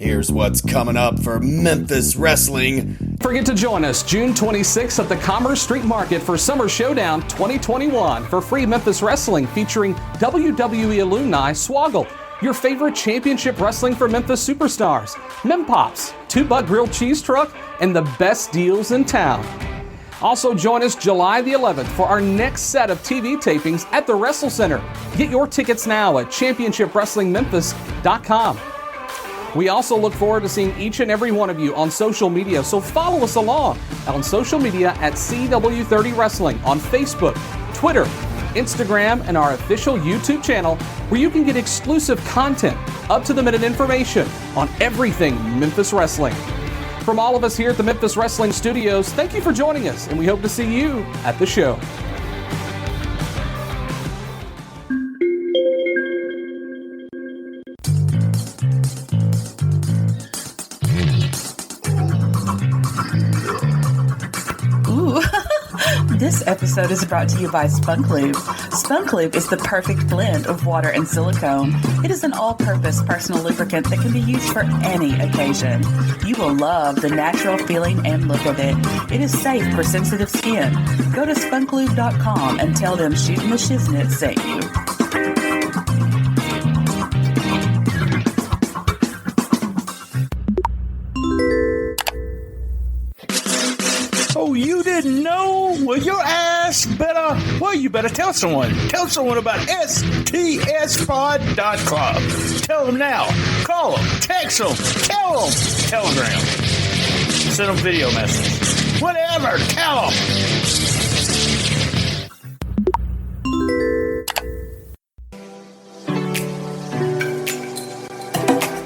Here's what's coming up for Memphis Wrestling. Forget to join us June 26th at the Commerce Street Market for Summer Showdown 2021 for free Memphis Wrestling featuring WWE alumni Swoggle, your favorite championship wrestling for Memphis superstars, Mem Pops, $2 grilled cheese truck, and the best deals in town. Also join us July the 11th for our next set of TV tapings at the Wrestle Center. Get your tickets now at championshipwrestlingmemphis.com. We also look forward to seeing each and every one of you on social media, so follow us along on social media at CW30 Wrestling on Facebook, Twitter, Instagram, and our official YouTube channel where you can get exclusive content, up-to-the-minute information on everything Memphis Wrestling. From all of us here at the Memphis Wrestling Studios, thank you for joining us, and we hope to see you at the show. This episode is brought to you by Spunk Lube. Spunk Lube is the perfect blend of water and silicone. It is an all-purpose personal lubricant that can be used for any occasion. You will love the natural feeling and look of it. It is safe for sensitive skin. Go to spunklube.com and tell them Shootin The Shiznit sent you. Oh, you didn't know? Well, your ass better, you better tell someone. Tell someone about STSPod.com. Tell them now. Call them. Text them. Tell them. Telegram. Send them video messages. Whatever. Tell them.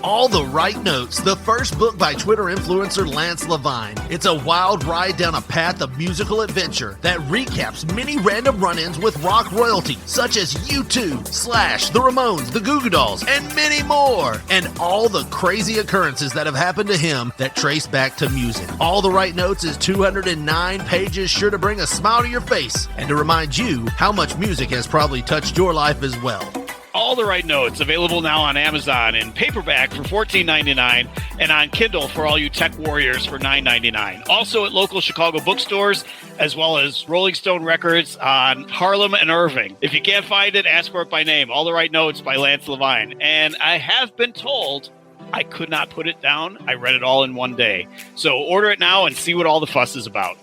All the Right Notes, the first book by Twitter influencer Lance Levine. It's a wild ride down a path of musical adventure that recaps many random run-ins with rock royalty, such as U2, Slash, The Ramones, The Goo Goo Dolls, and many more. And all the crazy occurrences that have happened to him that trace back to music. All the Right Notes is 209 pages, sure to bring a smile to your face and to remind you how much music has probably touched your life as well. All the Right Notes, available now on Amazon in paperback for $14.99 and on Kindle for all you tech warriors for $9.99. Also at local Chicago bookstores, as well as Rolling Stone Records on Harlem and Irving. If you can't find it, ask for it by name. All the Right Notes by Lance Levine. And I have been told I could not put it down. I read it all in one day. So order it now and see what all the fuss is about.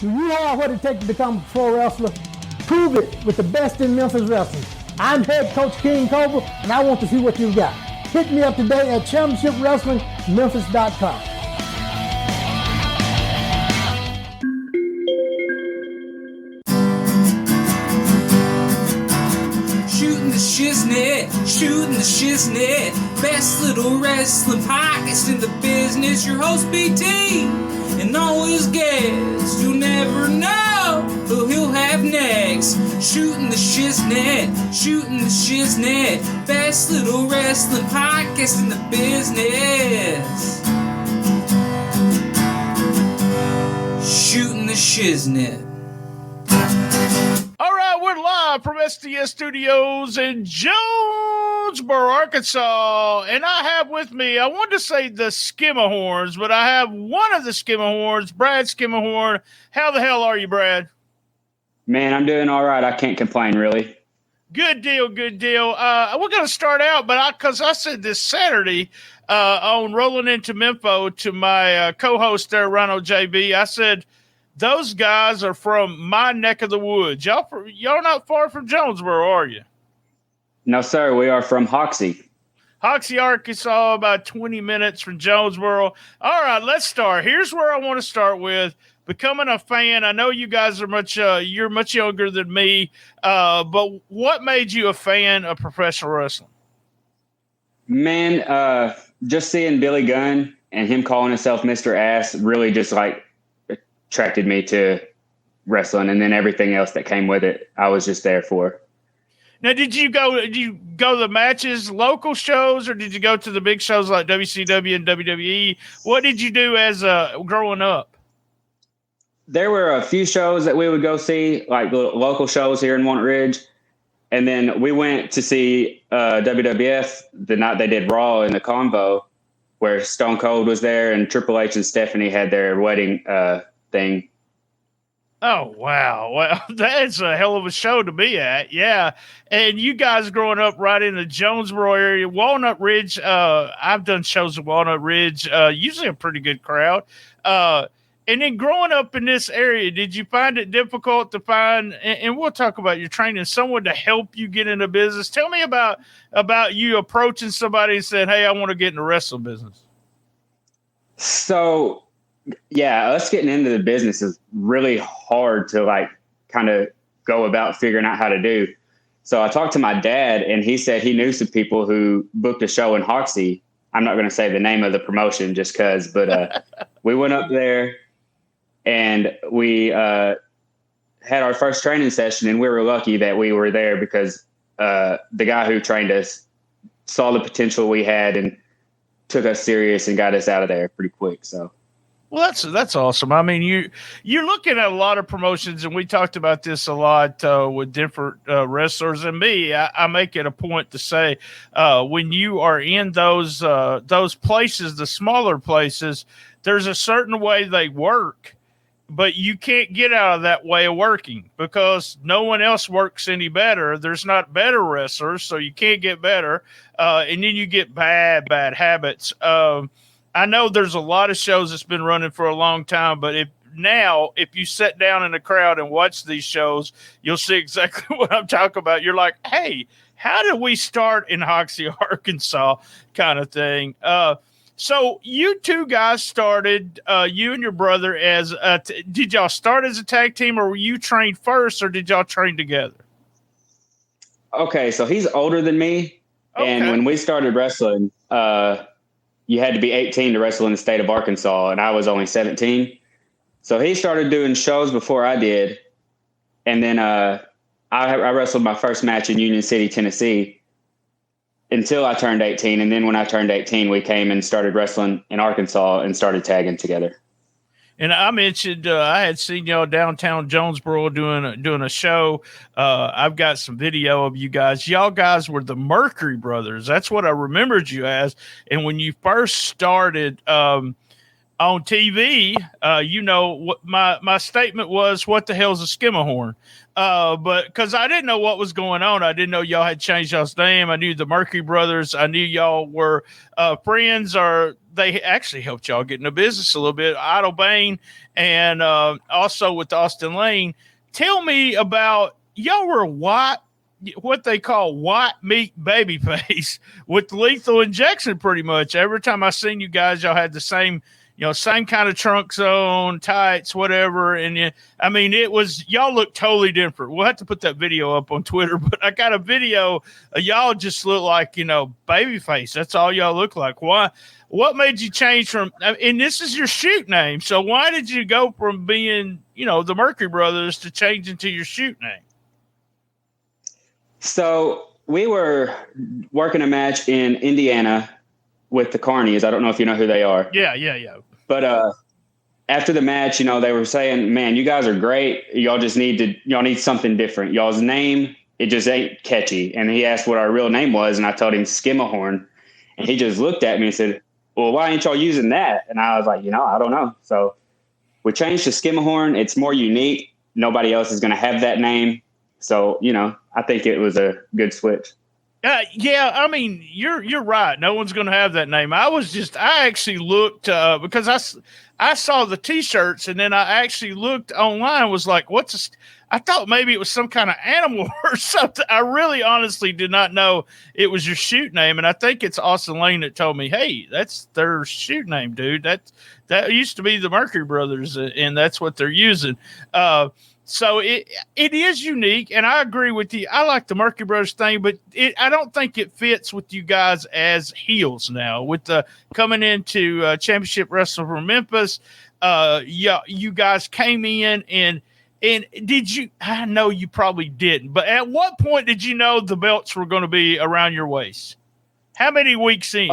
Do you have what it takes to become a pro wrestler? Prove it with the best in Memphis wrestling. I'm head coach King Cobra, and I want to see what you've got. Hit me up today at championshipwrestlingmemphis.com. Shootin the Shiznit, Shootin the Shiznit, best little wrestling podcast in the business. Your host BT and all his guests. You'll never know who he'll have next. Shootin the Shiznit, Shootin the Shiznit, best little wrestling podcast in the business. Shootin the Shiznit. All right, we're live from STS Studios in Jonesboro, Arkansas. And I have with me, I wanted to say the Skimahorns, but I have one of the Skimahorns, Brad Skimahorn. How the hell are you, Brad? Man, I'm doing all right. I can't complain, really. Good deal, good deal. We're going to start out, but because I said this Saturday on Rolling Into Mempho to my co-host there, Rhino JB, I said, those guys are from my neck of the woods. Y'all not far from Jonesboro, are you? No, sir. We are from Hoxie. Hoxie, Arkansas, about 20 minutes from Jonesboro. All right, let's start. Here's where I want to start with becoming a fan. I know you guys are you're much younger than me, but what made you a fan of professional wrestling? Man, just seeing Billy Gunn and him calling himself Mr. Ass really just attracted me to wrestling, and then everything else that came with it, I was just there for. Now, did you go to the matches, local shows, or did you go to the big shows like WCW and WWE? What did you do as growing up? There were a few shows that we would go see, like local shows here in Walnut Ridge. And then we went to see WWF the night they did Raw in the Convo, where Stone Cold was there and Triple H and Stephanie had their wedding thing. Oh, wow. Well, that's a hell of a show to be at. Yeah. And you guys growing up right in the Jonesboro area, Walnut Ridge, I've done shows at Walnut Ridge, usually a pretty good crowd. And then growing up in this area, did you find it difficult to find, and we'll talk about your training, someone to help you get into business? Tell me about you approaching somebody and saying, hey, I want to get in the wrestling business. So, yeah, us getting into the business is really hard to like kind of go about figuring out how to do. So I talked to my dad, and he said he knew some people who booked a show in Hoxie. I'm not going to say the name of the promotion just because, but we went up there and we had our first training session, and we were lucky that we were there because the guy who trained us saw the potential we had and took us serious and got us out of there pretty quick. So. Well, that's awesome. I mean, you're looking at a lot of promotions, and we talked about this a lot with different wrestlers. And me, I make it a point to say when you are in those places, the smaller places, there's a certain way they work, but you can't get out of that way of working because no one else works any better. There's not better wrestlers, so you can't get better, and then you get bad habits. I know there's a lot of shows that's been running for a long time, but if you sit down in the crowd and watch these shows, you'll see exactly what I'm talking about. You're like, hey, how did we start in Hoxie, Arkansas kind of thing? So you two guys started, you and your brother, as did y'all start as a tag team, or were you trained first, or did y'all train together? Okay, so he's older than me. Okay. And when we started wrestling, you had to be 18 to wrestle in the state of Arkansas, and I was only 17. So he started doing shows before I did. And then I wrestled my first match in Union City, Tennessee until I turned 18. And then when I turned 18, we came and started wrestling in Arkansas and started tagging together. And I mentioned I had seen y'all downtown Jonesboro doing a show. I've got some video of you guys. Y'all guys were the Mercury brothers. That's what I remembered you as. And when you first started on TV, what my statement was, what the hell's a Skimahorn? But because I didn't know what was going on. I didn't know y'all had changed y'all's name. I knew the Mercury brothers. I knew y'all were friends, or they actually helped y'all get into business a little bit. Idle Bane and also with Austin Lane. Tell me about y'all were what they call white meat babyface with lethal injection pretty much. Every time I seen you guys, y'all had the same kind of trunks on, tights, whatever. And y'all look totally different. We'll have to put that video up on Twitter, but I got a video. Y'all just look like, babyface. That's all y'all look like. Why? What made you change from, and this is your shoot name. So why did you go from being, the Mercury brothers to changing to your shoot name? So we were working a match in Indiana with the Carnies. I don't know if you know who they are. Yeah. But after the match, they were saying, man, you guys are great. Y'all need something different. Y'all's name, it just ain't catchy. And he asked what our real name was, and I told him Skimahorn. And he just looked at me and said, well, why ain't y'all using that? And I was like, I don't know. So we changed to Skimahorn. It's more unique. Nobody else is going to have that name. So, I think it was a good switch. Yeah, you're right. No one's going to have that name. I actually looked because I saw the T-shirts, and then I actually looked online. Was like, I thought maybe it was some kind of animal or something. I really, honestly did not know it was your shoot name, and I think it's Austin Lane that told me, "Hey, that's their shoot name, dude. That used to be the Mercury brothers, and that's what they're using." So it is unique, and I agree with you. I like the Mercury Brothers thing, but I don't think it fits with you guys as heels now. With the coming into Championship Wrestling from Memphis, you guys came in and did you? I know you probably didn't, but at what point did you know the belts were going to be around your waist? How many weeks in?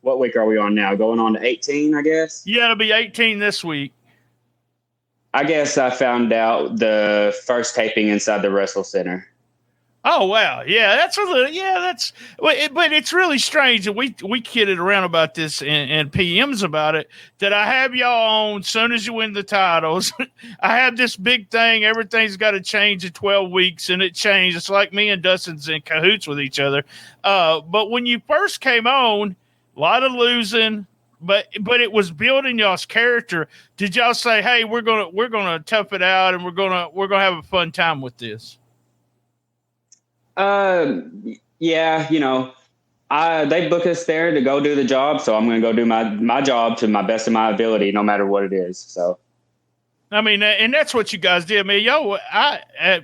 What week are we on now? Going on to 18, I guess. Yeah, it'll be 18 this week. I guess I found out the first taping inside the Wrestle Center. Oh wow, yeah, but it's really strange, and we kidded around about this and PMs about it, that I have y'all on soon as you win the titles. I have this big thing, everything's got to change in 12 weeks, and it changed. It's like me and Dustin's in cahoots with each other. But when you first came on, a lot of losing, but it was building y'all's character. Did y'all say, hey, we're gonna tough it out, and we're gonna have a fun time with this? Yeah, they book us there to go do the job, so I'm going to go do my job to my best of my ability, no matter what it is. So, I mean, and that's what you guys did. I mean,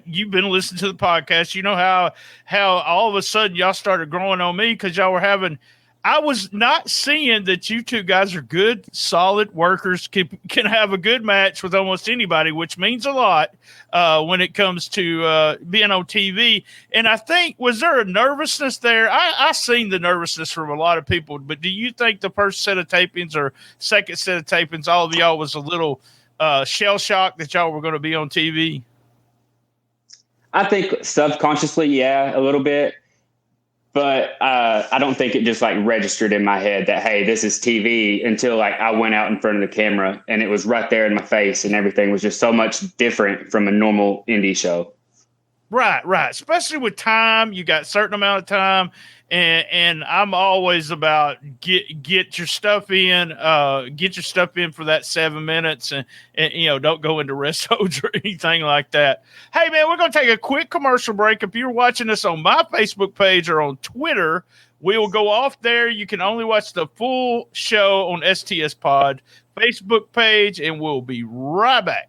you've been listening to the podcast. You know how all of a sudden y'all started growing on me because y'all were having. I was not seeing that you two guys are good, solid workers, can have a good match with almost anybody, which means a lot when it comes to being on TV. And I think, was there a nervousness there? I seen the nervousness from a lot of people, but do you think the first set of tapings or second set of tapings, all of y'all was a little shell shocked that y'all were going to be on TV? I think subconsciously, yeah, a little bit. But I don't think it just like registered in my head that, hey, this is TV, until like I went out in front of the camera and it was right there in my face and everything was just so much different from a normal indie show. Right. Especially with time, you got a certain amount of time, and I'm always about get your stuff in for that 7 minutes, and don't go into rest holds or anything like that. Hey man, we're gonna take a quick commercial break. If you're watching this on my Facebook page or on Twitter, we will go off there. You can only watch the full show on STSPod Facebook page, and we'll be right back.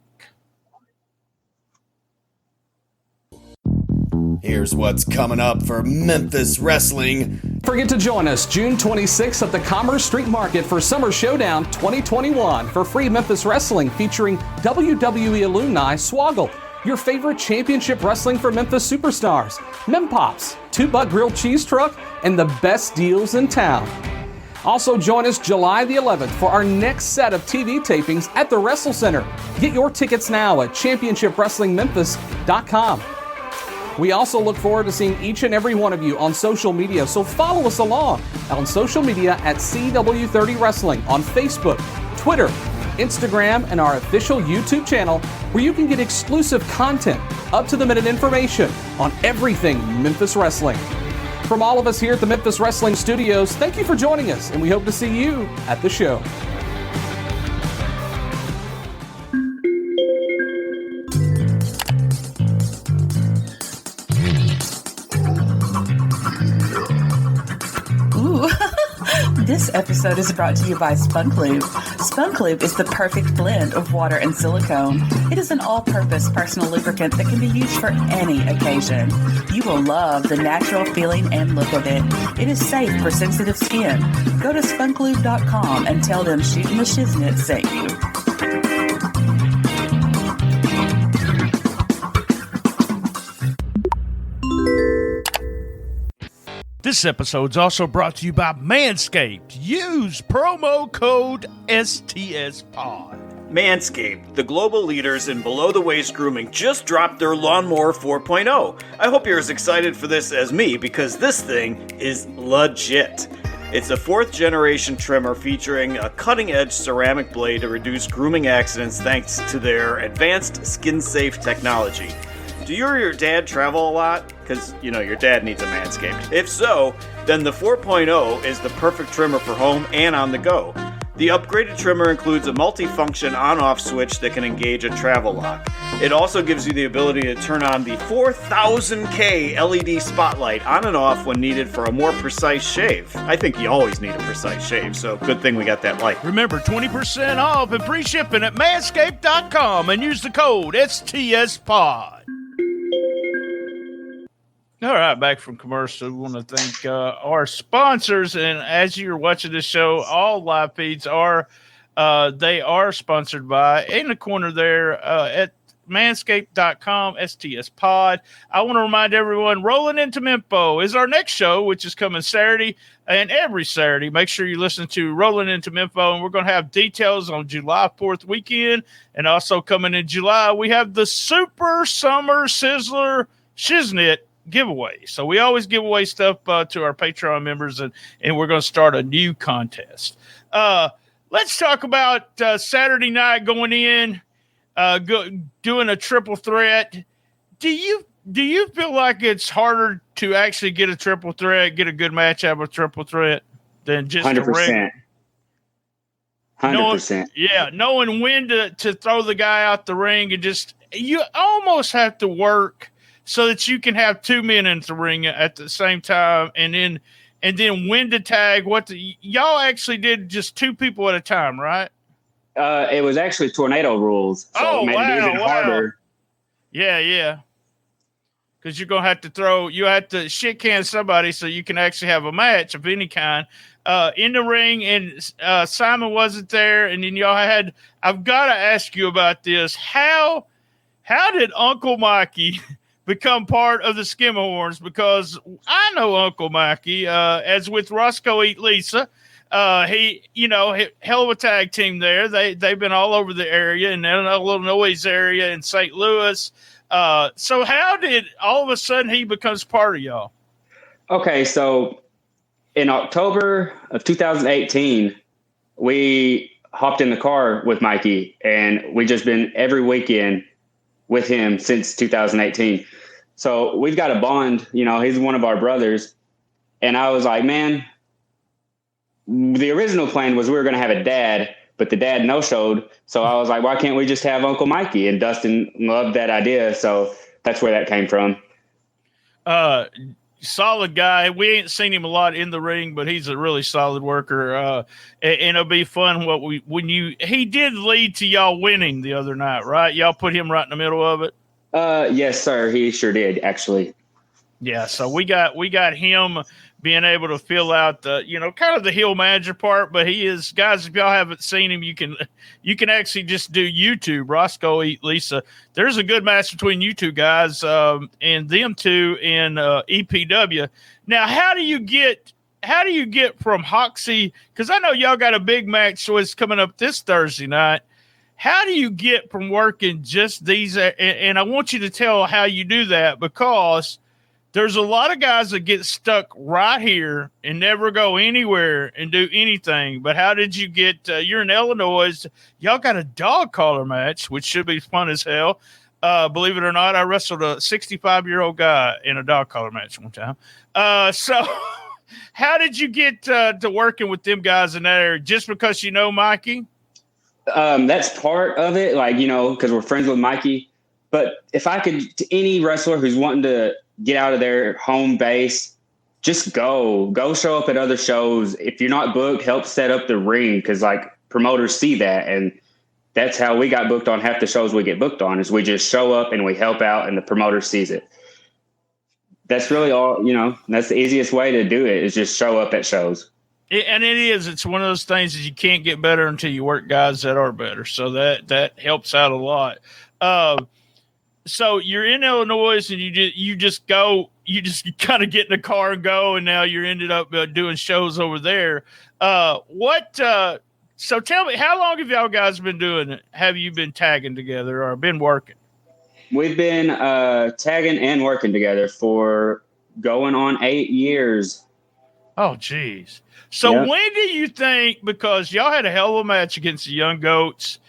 Here's what's coming up for Memphis Wrestling. Forget to join us June 26th at the Commerce Street Market for Summer Showdown 2021 for free Memphis Wrestling featuring WWE alumni Swoggle, your favorite championship wrestling for Memphis superstars, Mempops, 2-butt grilled cheese truck, and the best deals in town. Also join us July the 11th for our next set of TV tapings at the Wrestle Center. Get your tickets now at championshipwrestlingmemphis.com. We also look forward to seeing each and every one of you on social media, so follow us along on social media at CW30 Wrestling on Facebook, Twitter, Instagram, and our official YouTube channel, where you can get exclusive content, up-to-the-minute information on everything Memphis Wrestling. From all of us here at the Memphis Wrestling Studios, thank you for joining us, and we hope to see you at the show. This episode is brought to you by Spunk Lube. Spunk Lube is the perfect blend of water and silicone. It is an all-purpose personal lubricant that can be used for any occasion. You will love the natural feeling and look of it. It is safe for sensitive skin. Go to spunklube.com and tell them Shootin The Shiznit sent you. This episode's also brought to you by Manscaped. Use promo code STSPod. Manscaped, the global leaders in below-the-waist grooming, just dropped their Lawnmower 4.0. I hope you're as excited for this as me, because this thing is legit. It's a 4th-generation trimmer featuring a cutting-edge ceramic blade to reduce grooming accidents thanks to their advanced skin-safe technology. Do you or your dad travel a lot? Because, your dad needs a Manscaped. If so, then the 4.0 is the perfect trimmer for home and on the go. The upgraded trimmer includes a multi-function on-off switch that can engage a travel lock. It also gives you the ability to turn on the 4000K LED spotlight on and off when needed for a more precise shave. I think you always need a precise shave, so good thing we got that light. Remember, 20% off and free shipping at manscaped.com and use the code STSPod. All right, back from commercial. We want to thank our sponsors, and as you're watching this show, all live feeds are they are sponsored by. In the corner there, manscaped.com, STSPod. I want to remind everyone, Rolling Into Mempo is our next show, which is coming Saturday and every Saturday. Make sure you listen to Rolling Into Mempo, and we're going to have details on July 4th weekend. And also coming in July, we have the Super Summer Sizzler Shiznit giveaway. So we always give away stuff to our Patreon members, and we're going to start a new contest. Let's talk about Saturday night going in, doing a triple threat. Do you feel like it's harder to actually get a triple threat, get a good match out of a triple threat than just 100%. 100%. Knowing when to throw the guy out the ring, and just you almost have to work so that you can have two men in the ring at the same time, and then when to tag. Y'all actually did just two people at a time, right? It was actually tornado rules, so it made it even harder. Yeah. Because you're gonna have to you have to shit can somebody so you can actually have a match of any kind in the ring. And Simon wasn't there, and then y'all had. I've got to ask you about this. How did Uncle Mikey become part of the Skimahorns? Because I know Uncle Mikey, as with Roscoe Eats Lisa. He hell of a tag team there. They've been all over the area, in the Illinois area, in St. Louis. So how did all of a sudden he becomes part of y'all? Okay, so in October of 2018, we hopped in the car with Mikey, and we just been every weekend with him since 2018. So we've got a bond. He's one of our brothers. And I was like, man, the original plan was we were going to have a dad, but the dad no-showed. So I was like, why can't we just have Uncle Mikey? And Dustin loved that idea. So that's where that came from. Solid guy. We ain't seen him a lot in the ring, but he's a really solid worker. And it'll be fun he did lead to y'all winning the other night, right? Y'all put him right in the middle of it. Yes, sir. He sure did, actually. Yeah. So we got him being able to fill out the, kind of the heel manager part, but he is, guys, if y'all haven't seen him, you can actually just do YouTube, Roscoe Eats Lisa. There's a good match between you two guys, and them two in EPW. Now, how do you get from Hoxie? Cause I know y'all got a big match, so it's coming up this Thursday night. How do you get from working just these? And I want you to tell how you do that, because there's a lot of guys that get stuck right here and never go anywhere and do anything. But how did you get, you're in Illinois, y'all got a dog collar match, which should be fun as hell. Believe it or not, I wrestled a 65-year-old guy in a dog collar match one time. So how did you get to working with them guys in that area? Just because you know Mikey? That's part of it, because we're friends with Mikey. But if I could, to any wrestler who's wanting to get out of their home base, just go show up at other shows. If you're not booked, help set up the ring, because promoters see that, and that's how we got booked on half the shows we get booked on, is we just show up and we help out, and the promoter sees it. That's really all, that's the easiest way to do it, is just show up at shows. And it's one of those things that you can't get better until you work guys that are better. So that helps out a lot. So you're in Illinois, and you just kind of get in the car and go, and now you're ended up doing shows over there. So tell me, how long have y'all guys been doing it? Have you been tagging together or been working? We've been tagging and working together for going on 8 years. Oh, geez. So When do you think, because y'all had a hell of a match against the Young Goats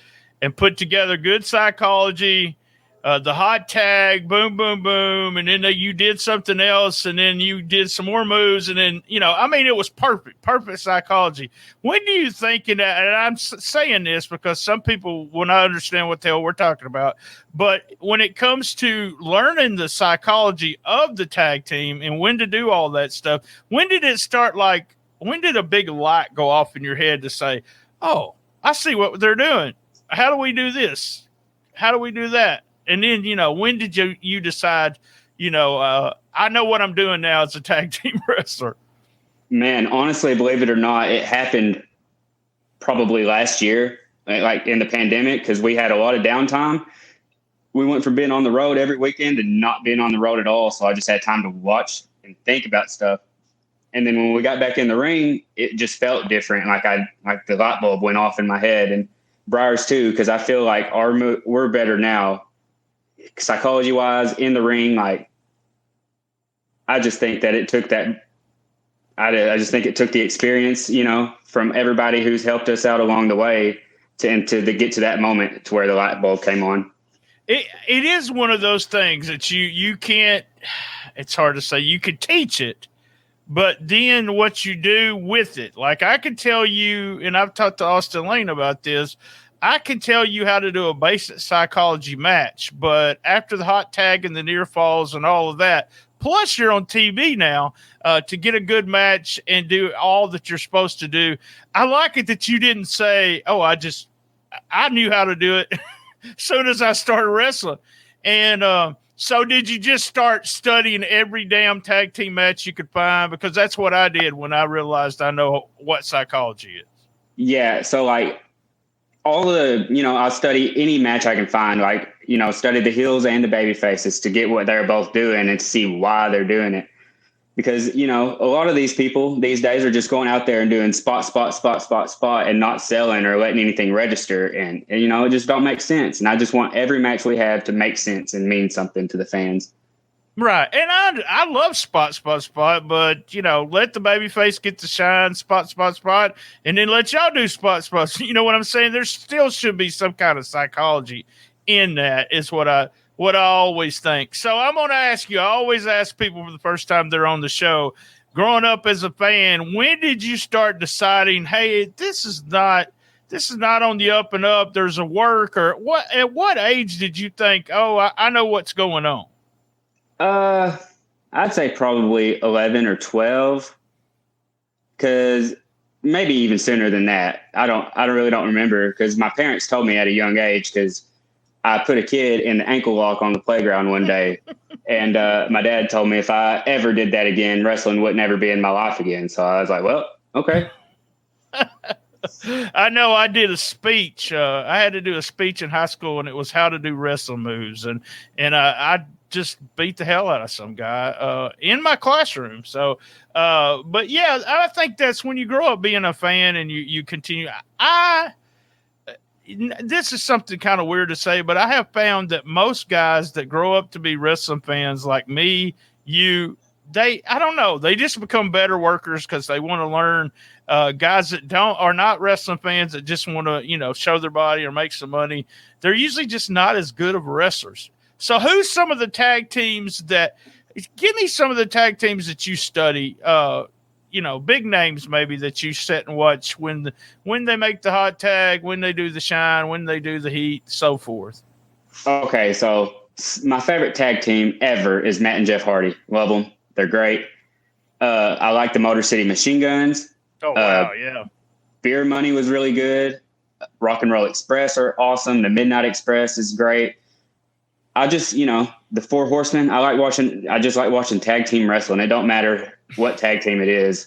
and put together good psychology, the hot tag, boom, boom, boom, and then you did something else, and then you did some more moves, and then, it was perfect psychology. When do you think, and I'm saying this because some people will not understand what the hell we're talking about, but when it comes to learning the psychology of the tag team and when to do all that stuff, when did it start, when did a big light go off in your head to say, oh, I see what they're doing. How do we do this? How do we do that? And then, when did you decide, I know what I'm doing now as a tag team wrestler? Man, honestly, believe it or not, it happened probably last year, in the pandemic, because we had a lot of downtime. we went from being on the road every weekend to not being on the road at all. So I just had time to watch and think about stuff. And then when we got back in the ring, it just felt different. Like the light bulb went off in my head, and Briar's too, because I feel like we're better now, psychology wise, in the ring. Like, I just think that it took that. I just think it took the experience, from everybody who's helped us out along the way to get to that moment to where the light bulb came on. It is one of those things that you can't. It's hard to say. You could teach it, but then what you do with it, like I could tell you, and I've talked to Austin Lane about this. I can tell you how to do a basic psychology match, but after the hot tag and the near falls and all of that, plus you're on TV now to get a good match and do all that you're supposed to do. I like it that you didn't say, "Oh, I knew how to do it." As soon as I started wrestling. And so did you just start studying every damn tag team match you could find? Because that's what I did when I realized I know what psychology is. Yeah. So like all of the, I'll study any match I can find, like, study the heels and the baby faces to get what they're both doing and to see why they're doing it. Because, a lot of these people these days are just going out there and doing spot and not selling or letting anything register. And it just don't make sense. And I just want every match we have to make sense and mean something to the fans. Right. And I love spot, but, let the babyface get the shine, spot, and then let y'all do spot. You know what I'm saying? There still should be some kind of psychology in that is what I always think. So I'm going to ask you, I always ask people for the first time they're on the show, growing up as a fan, when did you start deciding, hey, this is not on the up and up, there's a work, or at what age did you think, oh, I know what's going on? I'd say probably 11 or 12, because maybe even sooner than that. I really don't remember, because my parents told me at a young age, because I put a kid in the ankle lock on the playground one day, and my dad told me if I ever did that again, wrestling would never be in my life again. So I was like, well, okay. I know I did a speech. I had to do a speech in high school, and it was how to do wrestling moves. And I just beat the hell out of some guy in my classroom. So, but yeah, I think that's when you grow up being a fan and you continue. This is something kind of weird to say, but I have found that most guys that grow up to be wrestling fans like me, I don't know, they just become better workers because they want to learn. Guys that are not wrestling fans that just want to, show their body or make some money, they're usually just not as good of wrestlers. So who's some of the tag teams give me some of the tag teams that you study, big names maybe that you sit and watch when they make the hot tag, when they do the shine, when they do the heat, so forth. Okay, so my favorite tag team ever is Matt and Jeff Hardy. Love them. They're great. I like the Motor City Machine Guns. Oh, wow, yeah. Beer Money was really good. Rock and Roll Express are awesome. The Midnight Express is great. I just, the Four Horsemen, I just like watching tag team wrestling. It don't matter what tag team it is.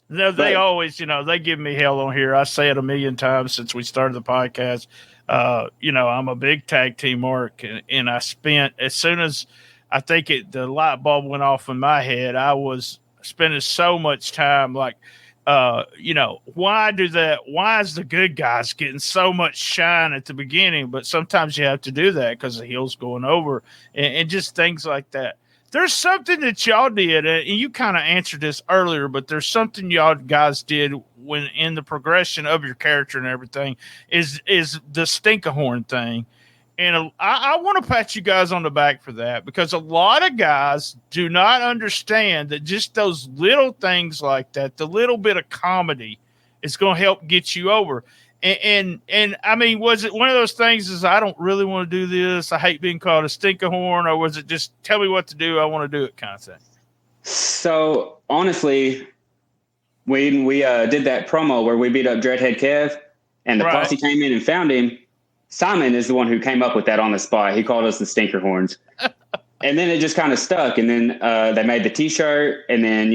No, they always, they give me hell on here. I say it a million times since we started the podcast. I'm a big tag team mark, and I spent, as soon as I think the light bulb went off in my head, I was spending so much time like, why do that? Why is the good guys getting so much shine at the beginning? But sometimes you have to do that because the heel's going over and just things like that. There's something that y'all did, and you kind of answered this earlier, but there's something y'all guys did when in the progression of your character and everything is the Skimahorn thing. And I want to pat you guys on the back for that, because a lot of guys do not understand that just those little things like that, the little bit of comedy is going to help get you over. And I mean, was it one of those things is I don't really want to do this, I hate being called a Skimahorn, or was it just tell me what to do, I want to do it kind of thing? So honestly, when we did that promo where we beat up Dreadhead Kev and the posse came in and found him, Simon is the one who came up with that on the spot. He called us the Stinkerhorns. And then it just kind of stuck. And then they made the T-shirt. And then,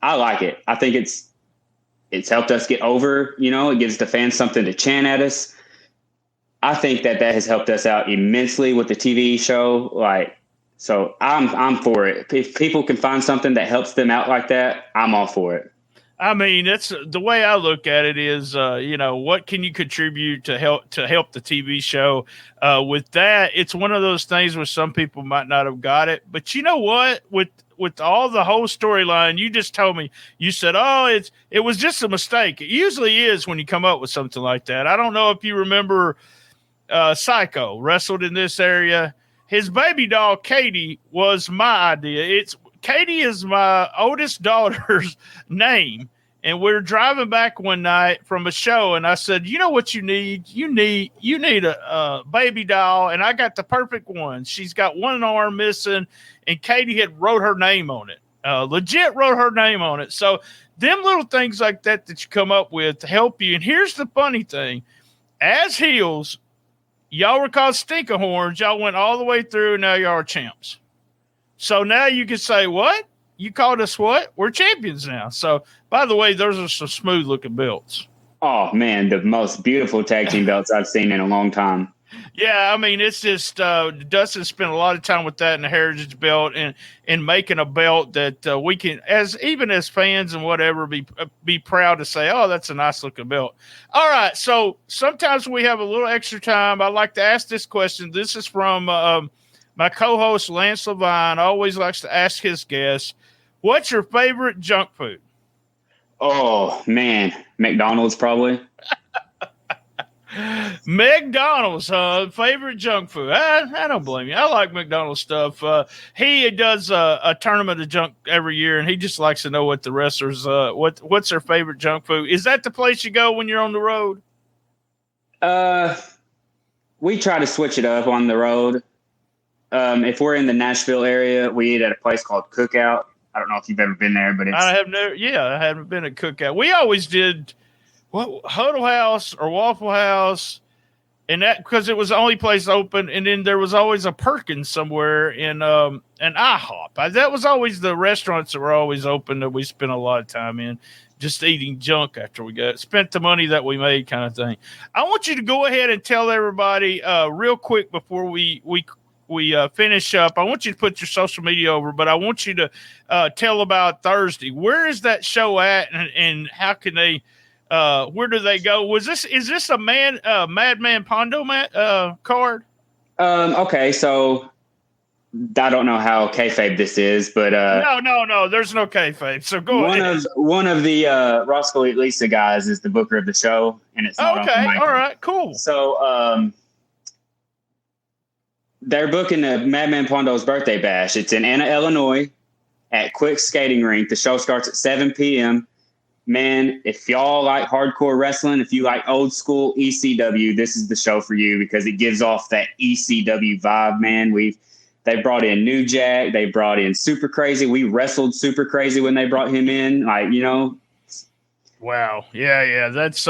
I like it. I think it's helped us get over. It gives the fans something to chant at us. I think that has helped us out immensely with the TV show. Like, so I'm for it. If people can find something that helps them out like that, I'm all for it. I mean, that's the way I look at it is, what can you contribute to help the TV show? With that, it's one of those things where some people might not have got it, but you know what? With all the whole storyline, you just told me, you said, it was just a mistake. It usually is when you come up with something like that. I don't know if you remember Psycho wrestled in this area. His baby doll, Katie, was my idea. Katie is my oldest daughter's name. And we're driving back one night from a show, and I said, you know what you need? You need a baby doll, and I got the perfect one. She's got one arm missing, and Katie had wrote her name on it. Legit wrote her name on it. So them little things like that you come up with to help you. And here's the funny thing. As heels, y'all were called Skimahorns. Y'all went all the way through, and now y'all are champs. So now you can say, what? You called us what? We're champions now. So, by the way, those are some smooth-looking belts. Oh, man, the most beautiful tag team belts I've seen in a long time. Yeah, I mean, it's just Dustin spent a lot of time with that in the Heritage belt and making a belt that we can, even as fans and whatever, be proud to say, oh, that's a nice-looking belt. All right, so sometimes we have a little extra time. I like to ask this question. This is from my co-host, Lance Levine, always likes to ask his guests, what's your favorite junk food? Oh, man. McDonald's, probably. McDonald's, favorite junk food. I don't blame you. I like McDonald's stuff. He does a tournament of junk every year, and he just likes to know what the wrestlers, what's their favorite junk food. Is that the place you go when you're on the road? We try to switch it up on the road. If we're in the Nashville area, we eat at a place called Cookout. I don't know if you've ever been there, but I haven't been at Cookout. We always did Huddle House or Waffle House, and that because it was the only place open. And then there was always a Perkins somewhere in an IHOP. That was always the restaurants that were always open that we spent a lot of time in, just eating junk after we spent the money that we made, kind of thing. I want you to go ahead and tell everybody real quick before we finish up. I want you to put your social media over, but I want you to tell about Thursday. Where is that show at, and how can they? Where do they go? Is this a Madman Pondo card? Okay, so I don't know how kayfabe this is, but no, there's no kayfabe. So go ahead. One of the Roscoe Eats Lisa guys is the booker of the show, and it's not okay. All right, cool. So they're booking the Madman Pondo's birthday bash. It's in Anna, Illinois, at Quick Skating Rink. The show starts at 7 p.m. Man, if y'all like hardcore wrestling, if you like old school ECW, this is the show for you because it gives off that ECW vibe, man. They brought in New Jack. They brought in Super Crazy. We wrestled Super Crazy when they brought him in. Wow. Yeah. That's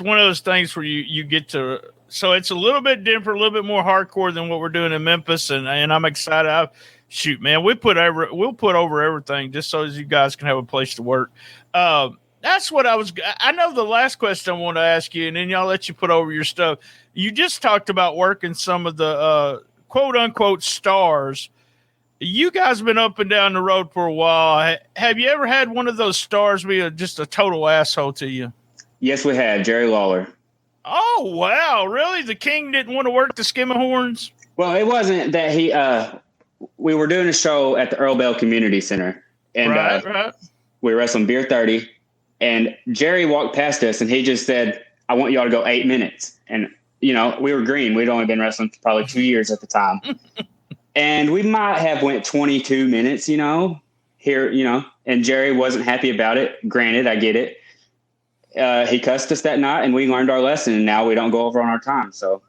one of those things where you get to. So it's a little bit different, a little bit more hardcore than what we're doing in Memphis, and I'm excited. Shoot, man, we'll put over everything just so as you guys can have a place to work. That's what I know the last question I want to ask you, and then y'all let you put over your stuff. You just talked about working some of the quote unquote stars. You guys have been up and down the road for a while. Have you ever had one of those stars be just a total asshole to you? Yes, we have. Jerry Lawler. Oh, wow. Really? The King didn't want to work the Skimahorns? Well, it wasn't that he we were doing a show at the Earl Bell Community Center, and right. We were wrestling Beer 30, and Jerry walked past us, and he just said, I want y'all to go 8 minutes. And, we were green. We'd only been wrestling for probably 2 years at the time. And we might have went 22 minutes, here, and Jerry wasn't happy about it. Granted, I get it. He cussed us that night, and we learned our lesson, and now we don't go over on our time. So,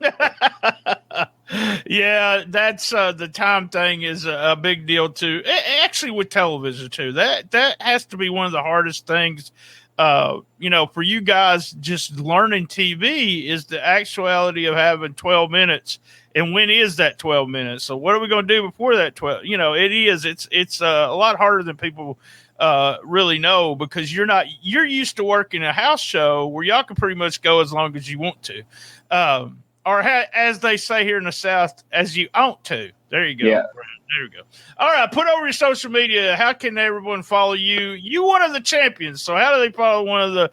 yeah, that's the time thing is a big deal too. Actually, with television too, that has to be one of the hardest things. For you guys, just learning TV is the actuality of having 12 minutes. And when is that 12 minutes? So what are we going to do before that 12? It's a lot harder than people really know because you're used to working a house show where y'all can pretty much go as long as you want to. or as they say here in the South, as you ought to. There you go. Yeah. There we go. All right, put over your social media. How can everyone follow you? You one of the champions, so how do they follow one of the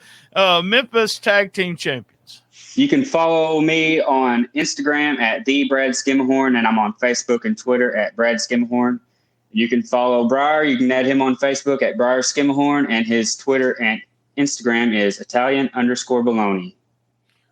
Memphis Tag Team Champions? You can follow me on Instagram at @Brad_Skimahorn, and I'm on Facebook and Twitter at Brad Skimahorn. You can follow Briar. You can add him on Facebook at Briar Skimahorn, and his Twitter and Instagram is Italian_Baloney.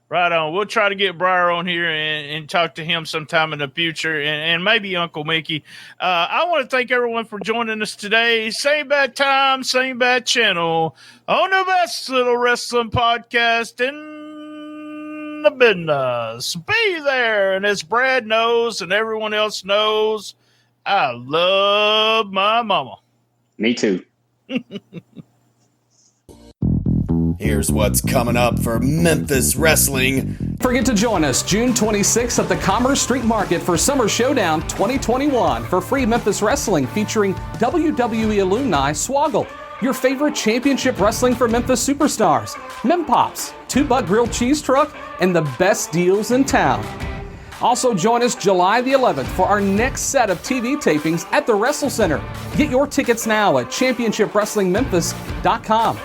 Right on. We'll try to get Briar on here and talk to him sometime in the future, and maybe Uncle Mickey. I want to thank everyone for joining us today. Same bad time, same bad channel on the best little wrestling podcast in the business. Be there. And as Brad knows and everyone else knows, I love my mama. Me too. Here's what's coming up for Memphis Wrestling. Forget to join us June 26th at the Commerce Street Market for Summer Showdown 2021 for free Memphis Wrestling featuring WWE alumni Swoggle, your favorite championship wrestling for Memphis superstars, Mempops, 2-Butt Grilled Cheese Truck, and the best deals in town. Also join us July the 11th for our next set of TV tapings at the Wrestle Center. Get your tickets now at championshipwrestlingmemphis.com.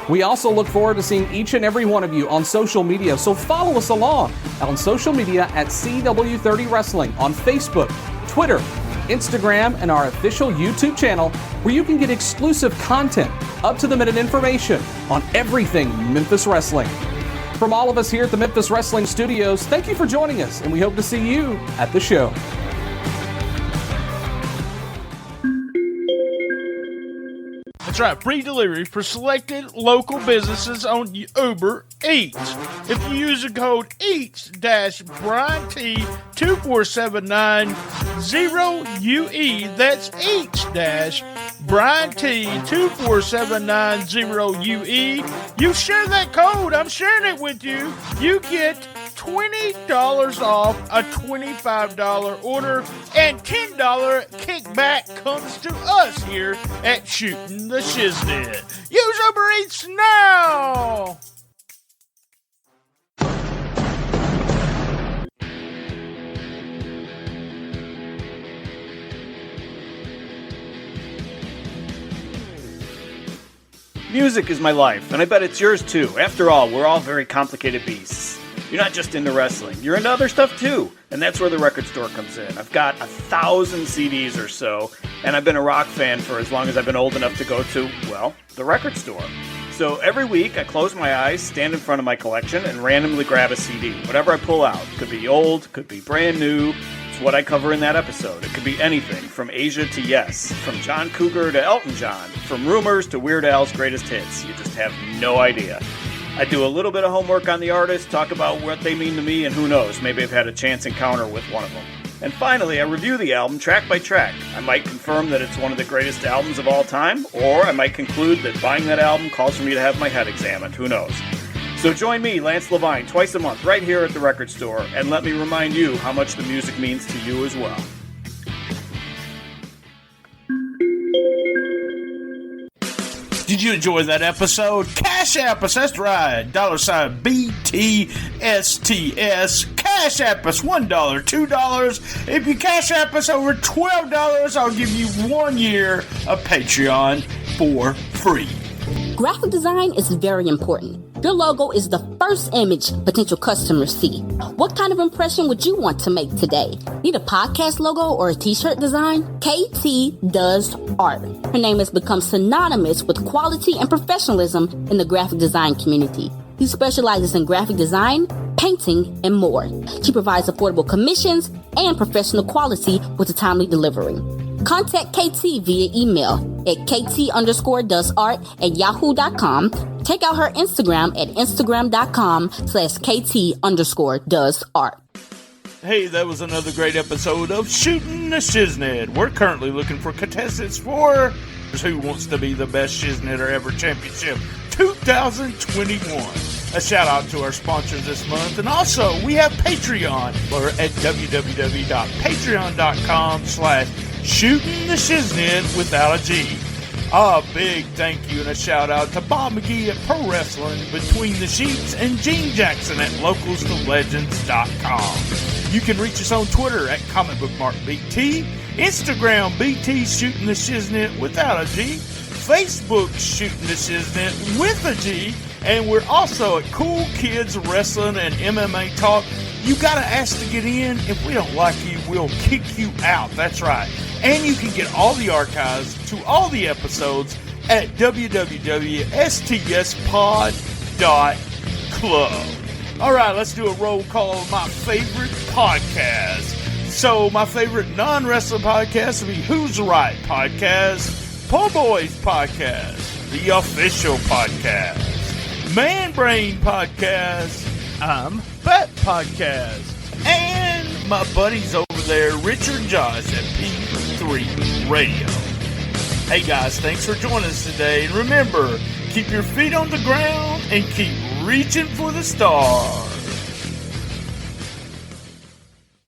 We also look forward to seeing each and every one of you on social media, so follow us along on social media at CW30 Wrestling on Facebook, Twitter, Instagram, and our official YouTube channel where you can get exclusive content, up-to-the-minute information on everything Memphis Wrestling. From all of us here at the Memphis Wrestling Studios, thank you for joining us, and we hope to see you at the show. That's right, free delivery for selected local businesses on Uber Eats. If you use the code EATS-BrianT24790UE, that's EATS-BrianT24790UE. You share that code, I'm sharing it with you. You get $20 off a $25 order, and $10 kickback comes to us here at Shootin The Shiznit. Use Uber Eats now! Music is my life, and I bet it's yours too. After all, we're all very complicated beasts. You're not just into wrestling, you're into other stuff too. And that's where the record store comes in. I've got 1,000 CDs or so, and I've been a rock fan for as long as I've been old enough to go to, well, the record store. So every week I close my eyes, stand in front of my collection, and randomly grab a CD. Whatever I pull out. Could be old, could be brand new. It's what I cover in that episode. It could be anything, from Asia to Yes, from John Cougar to Elton John, from Rumors to Weird Al's greatest hits. You just have no idea. I do a little bit of homework on the artist, talk about what they mean to me, and who knows, maybe I've had a chance encounter with one of them. And finally, I review the album track by track. I might confirm that it's one of the greatest albums of all time, or I might conclude that buying that album calls for me to have my head examined, who knows. So join me, Lance Levine, twice a month right here at the record store, and let me remind you how much the music means to you as well. Did you enjoy that episode? Cash App us, that's right. $BTSTS. Cash App us $1, $2. If you Cash App us over $12, I'll give you 1 year of Patreon for free. Graphic design is very important. Your logo is the first image potential customers see. What kind of impression would you want to make today? Need a podcast logo or a t-shirt design? KT does art. Her name has become synonymous with quality and professionalism in the graphic design community. She specializes in graphic design, painting, and more. She provides affordable commissions and professional quality with a timely delivery. Contact KT via email at kt_doesart@yahoo.com. Check out her Instagram at instagram.com/kt_doesart. Hey, that was another great episode of Shootin The Shiznit. We're currently looking for contestants for Who Wants to Be the Best Shiznitter Ever Championship 2021. A shout out to our sponsors this month. And also, we have Patreon. We're at www.patreon.com/Shootin The Shiznit without a G. A big thank you and a shout out to Bob McGee at Pro Wrestling Between the Sheets and Gene Jackson at LocalsToLegends.com. You can reach us on Twitter at ComicBookMarkBT, Instagram BT Shootin The Shiznit without a G, Facebook Shootin The Shiznit with a G, and we're also at Cool Kids Wrestling and MMA Talk. You gotta ask to get in. If we don't like you, we'll kick you out. That's right. And you can get all the archives to all the episodes at www.STSPod.club. All right, let's do a roll call of my favorite podcast. So my favorite non-wrestling podcast would be Who's Right Podcast, Po Boys Podcast, The Official Podcast, Man Brain Podcast, I'm Fat Podcast, and my buddies over there, Richard Josh at P3 Radio. Hey guys, thanks for joining us today. And remember, keep your feet on the ground and keep reaching for the stars.